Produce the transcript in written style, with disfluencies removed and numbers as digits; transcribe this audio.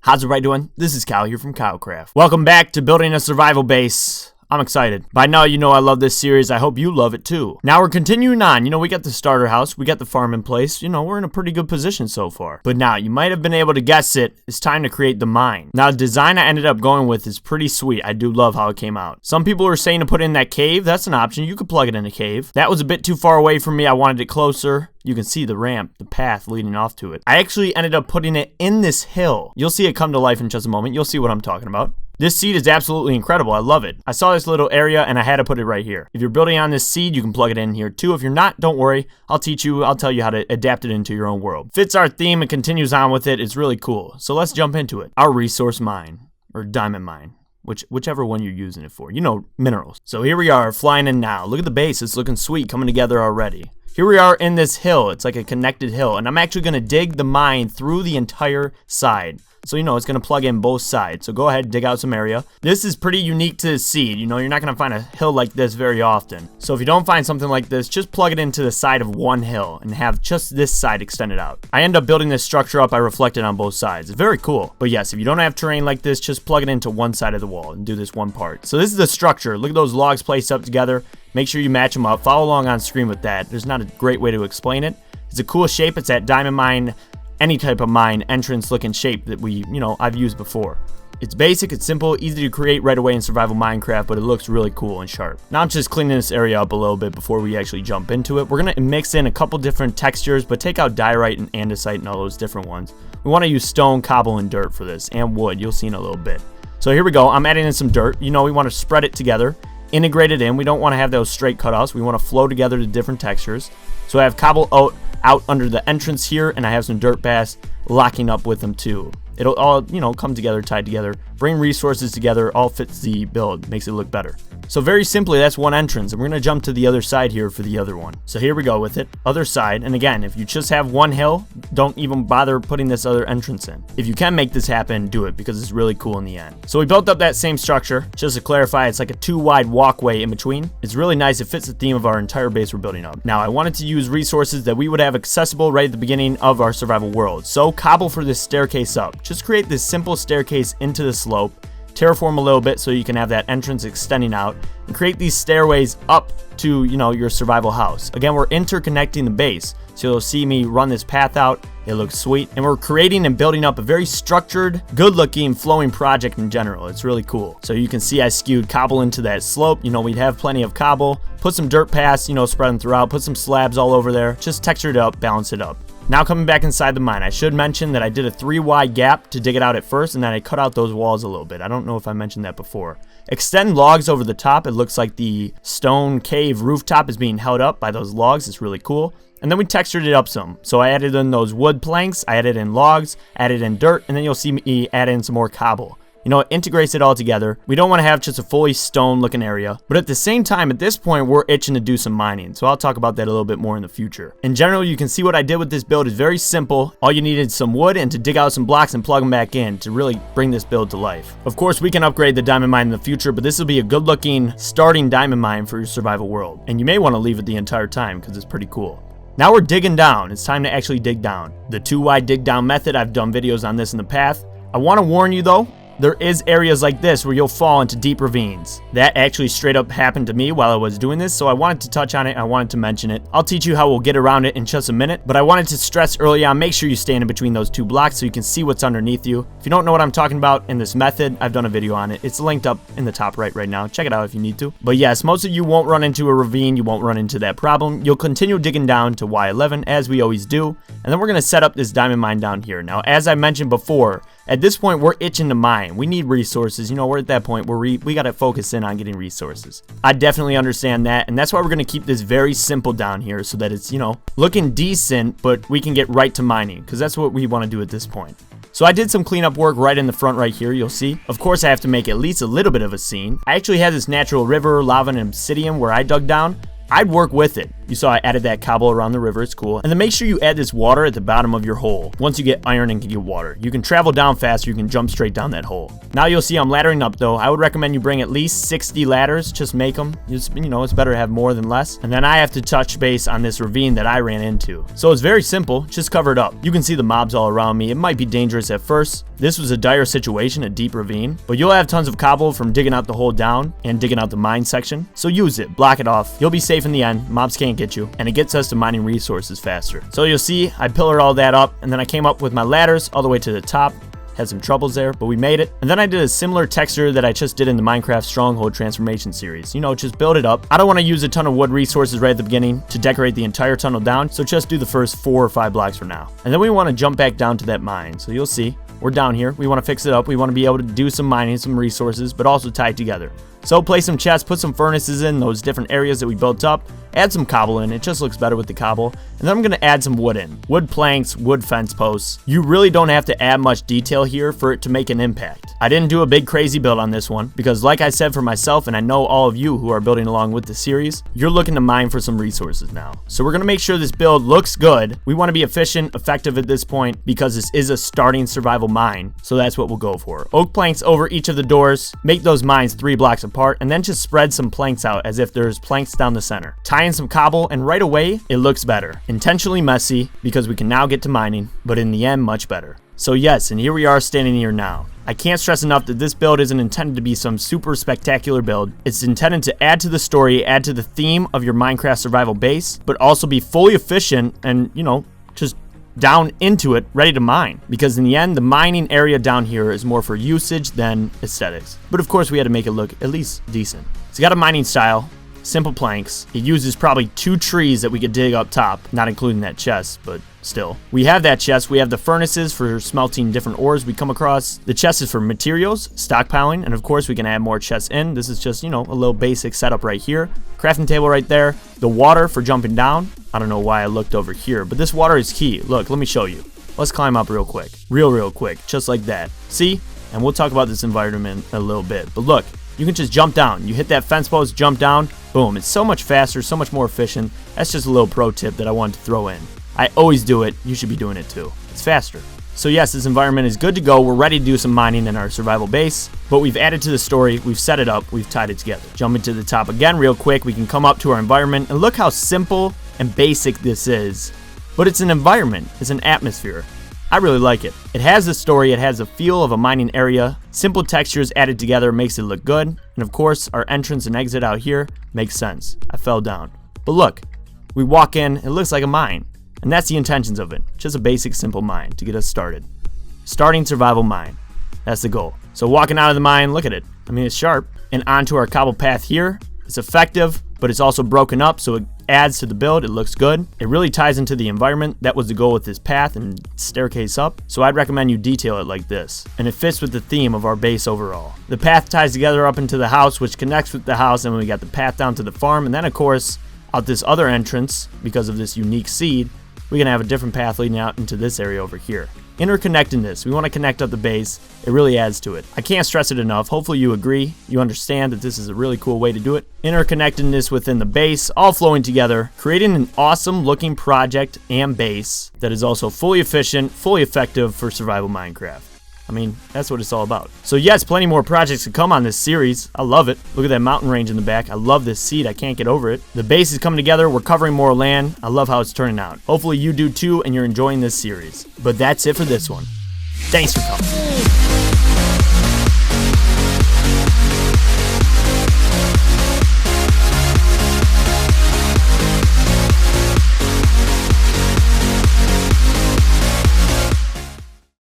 How's everybody doing? This is Kyle here from KyleKraft. Welcome back to building a survival base. I'm excited. By now, you know I love this series. I hope you love it too. Now we're continuing on. You know, we got the starter house. We got the farm in place. You know, we're in a pretty good position so far. But now, you might have been able to guess it. It's time to create the mine. Now, the design I ended up going with is pretty sweet. I do love how it came out. Some people were saying to put in that cave. That's an option. You could plug it in a cave. That was a bit too far away from me. I wanted it closer. You can see the ramp, the path leading off to it. I actually ended up putting it in this hill. You'll see it come to life in just a moment. You'll see what I'm talking about. This seed is absolutely incredible. I love it. I saw this little area and I had to put it right here. If you're building on this seed, you can plug it in here too. If you're not, don't worry. I'll teach you. I'll tell you how to adapt it into your own world. Fits our theme and continues on with it. It's really cool. So let's jump into it. Our resource mine, or diamond mine. Whichever one you're using it for. You know, minerals. So here we are, flying in now. Look at the base. It's looking sweet, coming together already. Here we are in this hill. It's like a connected hill. And I'm actually going to dig the mine through the entire side. So, you know, it's going to plug in both sides. So go ahead and dig out some area. This is pretty unique to the seed. You know, you're not going to find a hill like this very often. So if you don't find something like this, just plug it into the side of one hill and have just this side extended out. I end up building this structure up. I reflected on both sides. It's very cool. But yes, if you don't have terrain like this, just plug it into one side of the wall and do this one part. So this is the structure. Look at those logs placed up together. Make sure you match them up. Follow along on screen with that. There's not a great way to explain it. It's a cool shape. It's that diamond mine, any type of mine entrance looking shape that I've used before. It's basic, it's simple, easy to create right away in survival Minecraft, but it looks really cool and sharp. Now I'm just cleaning this area up a little bit before we actually jump into it. We're going to mix in a couple different textures, but take out diorite and andesite and all those different ones. We want to use stone, cobble, and dirt for this, and wood. You'll see in a little bit. So here we go. I'm adding in some dirt. You know, we want to spread it together, integrate it in. We don't want to have those straight cutoffs. We want to flow together to different textures. So I have cobble out under the entrance here, and I have some dirt bass locking up with them too. It'll all, come together, tied together, bring resources together, all fits the build, makes it look better. So very simply, that's one entrance, and we're going to jump to the other side here for the other one. So here we go with it, other side, and again, if you just have one hill, don't even bother putting this other entrance in. If you can make this happen, do it, because it's really cool in the end. So we built up that same structure. Just to clarify, it's like a 2-wide walkway in between. It's really nice. It fits the theme of our entire base we're building up. Now, I wanted to use resources that we would have accessible right at the beginning of our survival world. So cobble for this staircase up. Just create this simple staircase into the slope, terraform a little bit so you can have that entrance extending out, and create these stairways up to, your survival house. Again, we're interconnecting the base, so you'll see me run this path out. It looks sweet, and we're creating and building up a very structured, good-looking, flowing project in general. It's really cool. So you can see I skewed cobble into that slope. We'd have plenty of cobble. Put some dirt paths, spread them throughout. Put some slabs all over there. Just texture it up, balance it up. Now coming back inside the mine, I should mention that I did a 3-wide gap to dig it out at first, and then I cut out those walls a little bit. I don't know if I mentioned that before. Extend logs over the top. It looks like the stone cave rooftop is being held up by those logs. It's really cool. And then we textured it up some. So I added in those wood planks, I added in logs, added in dirt, and then you'll see me add in some more cobble. It integrates it all together. We don't want to have just a fully stone looking area, but at the same time, at this point, we're itching to do some mining. So I'll talk about that a little bit more in the future. In general, you can see what I did with this build is very simple. All you needed is some wood and to dig out some blocks and plug them back in to really bring this build to life. Of course, we can upgrade the diamond mine in the future, but this will be a good looking starting diamond mine for your survival world. And you may want to leave it the entire time because it's pretty cool. Now we're digging down. It's time to actually dig down. The 2-wide dig down method, I've done videos on this in the past. I want to warn you though, there is areas like this where you'll fall into deep ravines. That actually straight up happened to me while I was doing this, so I wanted to touch on it. I wanted to mention it. I'll teach you how we'll get around it in just a minute, but I wanted to stress early on, make sure you stand in between those 2 blocks so you can see what's underneath you. If you don't know what I'm talking about in this method, I've done a video on it. It's linked up in the top right now. Check it out if you need to. But yes, most of you won't run into a ravine. You won't run into that problem. You'll continue digging down to Y11 as we always do, and then we're going to set up this diamond mine down here. Now, as I mentioned before, at this point, we're itching to mine. We need resources. We're at that point where we got to focus in on getting resources. I definitely understand that, and that's why we're going to keep this very simple down here so that it's, looking decent, but we can get right to mining because that's what we want to do at this point. So I did some cleanup work right in the front right here, you'll see. Of course, I have to make at least a little bit of a scene. I actually had this natural river, lava, and obsidian where I dug down. I'd work with it. You saw I added that cobble around the river. It's cool. And then make sure you add this water at the bottom of your hole. Once you get iron and can get water, you can travel down faster. You can jump straight down that hole. Now you'll see I'm laddering up though. I would recommend you bring at least 60 ladders. Just make them. It's better to have more than less. And then I have to touch base on this ravine that I ran into. So it's very simple. Just cover it up. You can see the mobs all around me. It might be dangerous at first, This was a dire situation, a deep ravine, but you'll have tons of cobble from digging out the hole down and digging out the mine section. So use it, block it off. You'll be safe in the end, mobs can't get you, and it gets us to mining resources faster. So you'll see, I pillared all that up, and then I came up with my ladders all the way to the top. Had some troubles there, but we made it. And then I did a similar texture that I just did in the Minecraft Stronghold transformation series. You know, just build it up. I don't want to use a ton of wood resources right at the beginning to decorate the entire tunnel down, so just do the first 4 or 5 blocks for now. And then we want to jump back down to that mine. So you'll see, we're down here. We want to fix it up. We want to be able to do some mining, some resources, but also tie it together. So place some chests, put some furnaces in those different areas that we built up, add some cobble in, it just looks better with the cobble, and then I'm going to add some wood in. Wood planks, wood fence posts. You really don't have to add much detail here for it to make an impact. I didn't do a big crazy build on this one, because like I said for myself, and I know all of you who are building along with the series, you're looking to mine for some resources now. So we're going to make sure this build looks good. We want to be efficient, effective at this point, because this is a starting survival mine, so that's what we'll go for. Oak planks over each of the doors, make those mines 3 blocks apart, and then just spread some planks out as if there's planks down the center. Tie in some cobble, and right away, it looks better. Intentionally messy, because we can now get to mining, but in the end, much better. So yes, and here we are standing here now. I can't stress enough that this build isn't intended to be some super spectacular build. It's intended to add to the story, add to the theme of your Minecraft survival base, but also be fully efficient and, you know, just down into it, ready to mine. Because in the end, the mining area down here is more for usage than aesthetics. But of course, we had to make it look at least decent. It's got a mining style, simple planks. It uses probably 2 trees that we could dig up top, not including that chest, but still. We have that chest. We have the furnaces for smelting different ores we come across. The chest is for materials, stockpiling, and of course we can add more chests in. This is just, you know, a little basic setup right here. Crafting table right there. The water for jumping down. I don't know why I looked over here, but this water is key. Look, let me show you. Let's climb up real quick. Real quick, just like that. See? And we'll talk about this environment in a little bit. But look, you can just jump down. You hit that fence post, jump down, boom. It's so much faster, so much more efficient. That's just a little pro tip that I wanted to throw in. I always do it. You should be doing it too. It's faster. So yes, this environment is good to go. We're ready to do some mining in our survival base, but we've added to the story, we've set it up, we've tied it together. Jumping to the top again real quick, we can come up to our environment and look how simple and basic this is. But it's an environment, it's an atmosphere. I really like it. It has the story, it has the feel of a mining area. Simple textures added together makes it look good. And of course, our entrance and exit out here makes sense. I fell down. But look, we walk in, it looks like a mine. And that's the intentions of it. Just a basic, simple mine to get us started. Starting survival mine. That's the goal. So walking out of the mine, look at it. I mean, it's sharp. And onto our cobble path here. It's effective, but it's also broken up, so it adds to the build. It looks good. It really ties into the environment. That was the goal with this path and staircase up. So I'd recommend you detail it like this. And it fits with the theme of our base overall. The path ties together up into the house, which connects with the house, and we got the path down to the farm. And then, of course, out this other entrance, because of this unique seed, we're going to have a different path leading out into this area over here. Interconnectedness. We want to connect up the base. It really adds to it. I can't stress it enough. Hopefully you agree. You understand that this is a really cool way to do it. Interconnectedness within the base, all flowing together, creating an awesome looking project and base that is also fully efficient, fully effective for survival Minecraft. I mean, that's what it's all about. So yes, plenty more projects to come on this series. I love it. Look at that mountain range in the back. I love this seed. I can't get over it. The base is coming together. We're covering more land. I love how it's turning out. Hopefully you do too and you're enjoying this series. But that's it for this one. Thanks for coming.